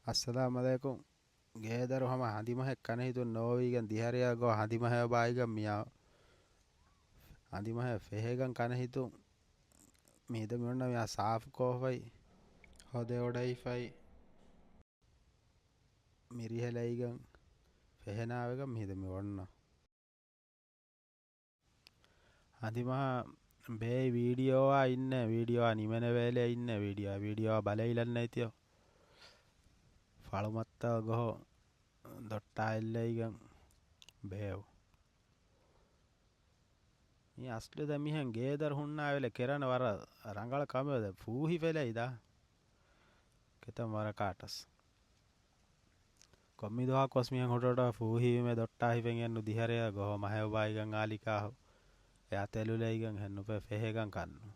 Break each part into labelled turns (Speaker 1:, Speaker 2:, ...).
Speaker 1: Assalamualaikum. Geedaru hama handimahe kanhitu novigan dihariya go handimahe baigan miya handimahe fehegan kanhitu mihida mionna miya saaf kohfai hode odai fai mirihelaigan fehenavegan mihida mi onna handimaha be video inne video nimene vele inne video balailanne itiyo falumatta goho dotta ellaigan beew මේ අස්ලද මිහන් ගේදර හුන්නා වෙල කෙරන වර රංගල කමද පූහි වෙලයිදා කෙතම වර කාටස් කොම්මිදවා කොස්මියන් හොටට පූහිීමේ දොට්ටා හිපෙන් යන්නු දිහරය ගොහ මහැවබායිගන් ආලිකාහ එයා තෙලුලයිගන් හෙන්නුප ෆෙහෙගන් කන්නු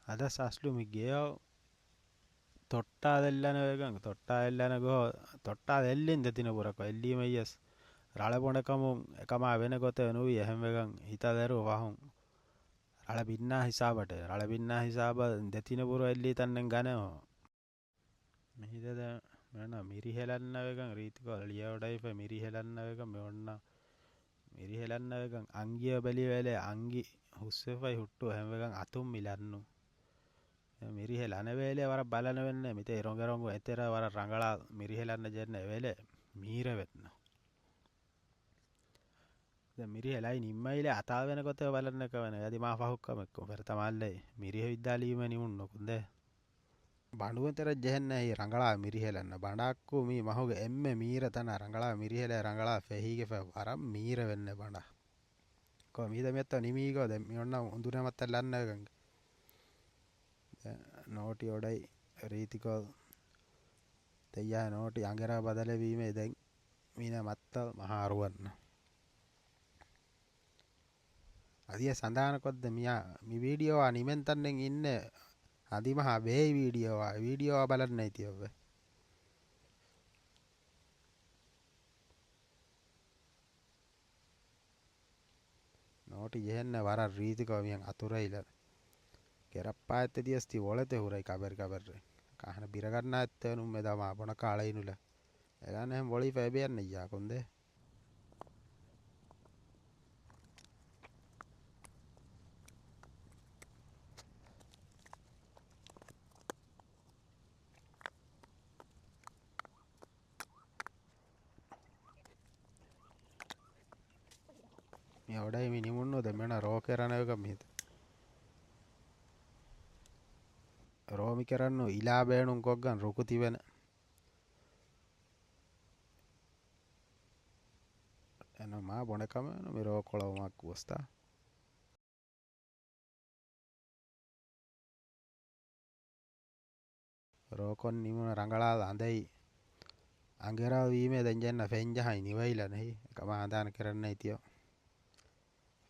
Speaker 1: අද සස්ලුමි ගේව තොට්ටා දෙල්ලනවගන් තොට්ටා එල්ලන ගොහ තොට්ටා දෙල්ලින් දෙතින පුරක එල්ලීම යස් රළ පොඩකමුන් එකමා වෙන ගොත නුවී එහෙම්වගන් හිත දැරු වහුන් රළ බින්නා හිසාබට රළ බින්නා හිසාබ දෙතින පුර එල්ලී තන්නෙන් ගනෝ මෙහිදද මෙන්න මිරිහෙලන්නවගන් රීතිකො ලියවඩයිප මිරිහෙලන්නවග මෙොන්න මිරිහෙලන්නවගන් අංගිය බැලි වෙලේ අංගි හුස්සෆයි හුට්ටු හැමවගන් අතුම් මිලන්නු මිරිහෙලන වේලේ වර බලන වෙන්න මිතේ රොඟරොඟු එතෙර වර රංගලා මිරිහෙලන්න ජෙන්න වෙලේ මීර වෙන්න මිරිහෙලයි නිම්මයිල අතා වෙන කොත බලන්න කවන ඇති මා පහුක්කමක්කො පෙරතමල්ලයි මිරිහ විද්‍යාලීම නිමුන් නොකුන්ද බඩුවතර ජෙහෙන්නයි රංගලා මිරිහෙලන්න බඩක්කු මී මහුගේ එම්ම මීර තන රංගලා මිරිහෙල රංගලා ෆෙහිගේ වරම් මීර වෙන්න බඩ කො මීද මෙත්ත නිමීගෝ දැන් මෙන්න උඳුනමත්ත ලන්නගන් නෝටි ඔඩයි රීතිකෝ තෙයා නෝටි අංගරා බදලවීමේ දැන් මීන මත්ත මහාරුවන්න අදිය සඳහන කොද්ද මියා මි වීඩියෝ නිමෙන් තන්නෙන් ඉන්න අදිමහා වේ වීඩියෝ බලන්න ඉතියව නෝටි ජෙහෙන්න වර රීතිකෝ මියන් අතුරයිල කෙරප්පාඇත්ත දියස්ති වොලතේ හුරයි කබර් කහන බිරගන්න ඇත්තනුම් මෙදමා පොන කාලයිනුල එගන්න එහෙම වොලි ෆැබියන්න යා කොන්දේ ඔඩයි මිනිමුන්නු දෙමෙන රෝ කරනයක මිහිත රෝමි කරන්නු ඉලා බේනුම් කොක්ගන් රුකු තිවෙන එන මා බොනකම මිරෝ කොළවමක් වස්ථා රෝකොන් නිමුණ රංගලාද අඳයි අංගෙරා වීමේ දැන්ජන්න ෆෙන්ජහයි නිවයිලනෙහි එකම ආදාන කරන්න ඉතියෝ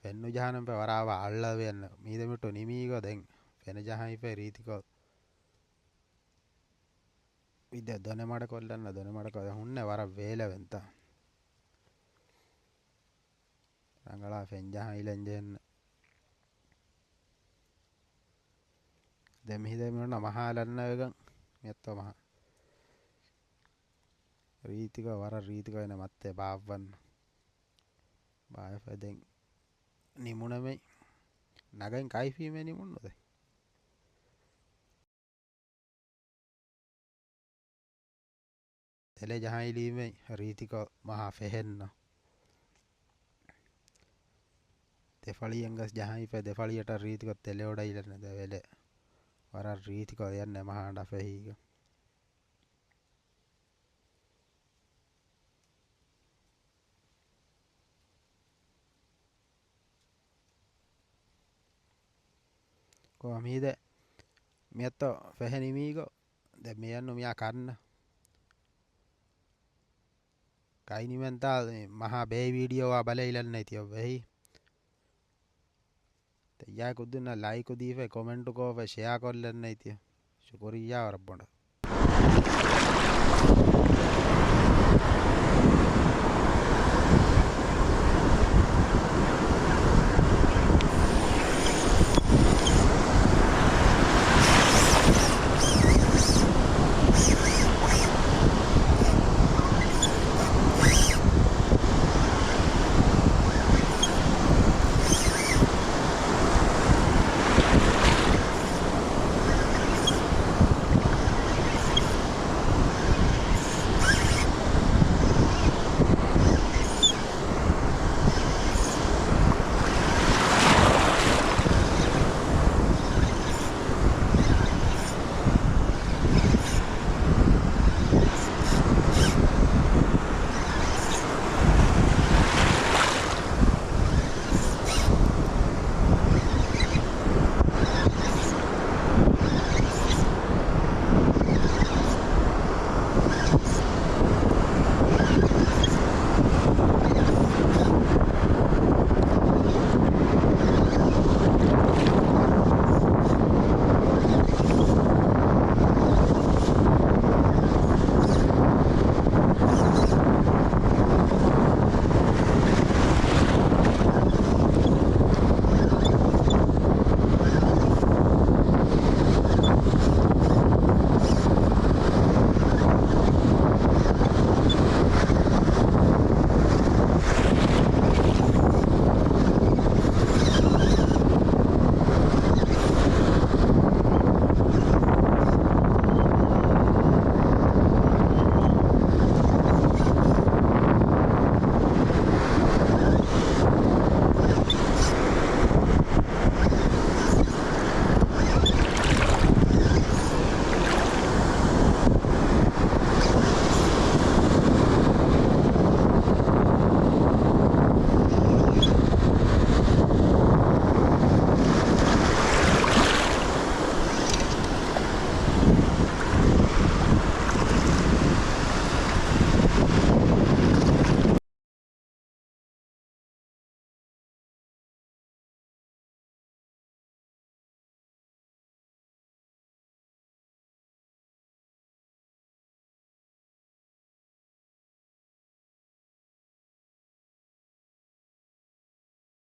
Speaker 1: පෙන්නු ජානම් පෙ වරාව අල්ල වෙන්න මීදමිටු නිමීගෝ දැන් පෙන ජහයි පෙ රීතිකෝ විද දොන මඩ කොල්ලන්න දොන මඩ කොද හුන්න වර වේලවෙන්ත රංගලා ෆෙන්ජහයිලෙන්ජෙන්න දෙමිහිදමින්න මහාලන්නවගන් මෙත්තෝ මහා රීතිකෝ වර රීතිකෝ එන මත්තේ බාව්වන්න බායෆැදෙන් නිමුණමයි නගයින් කයිෆීමේ නිමුණුද තෙලේ ජහයිලීමේ රීතිකෝ මහා ෆෙහෙන්න දෙෆලියංගස් ජහයිප දෙෆලියට රීතිකොත් තෙලෙවඩයිලන්න දෙවෙල වර රීතිකෝ යන්න මහාඩ ෆෙහීග මීද මෙත්තෝ ෆෙහෙනිමීගෝ දැ මෙයන්නු මෙයා කන්න කයිනිමෙන්තා මහා බේ වීඩියෝවා බල ඉලන්න ඇතියෝ වෙහි තයා කුද්දුන්න ලයිකු දීෆේ කොමෙන්ටු කෝෆ ෂයා කොල්ලන්න ඇතිය ශුකොරියා වරබොඩ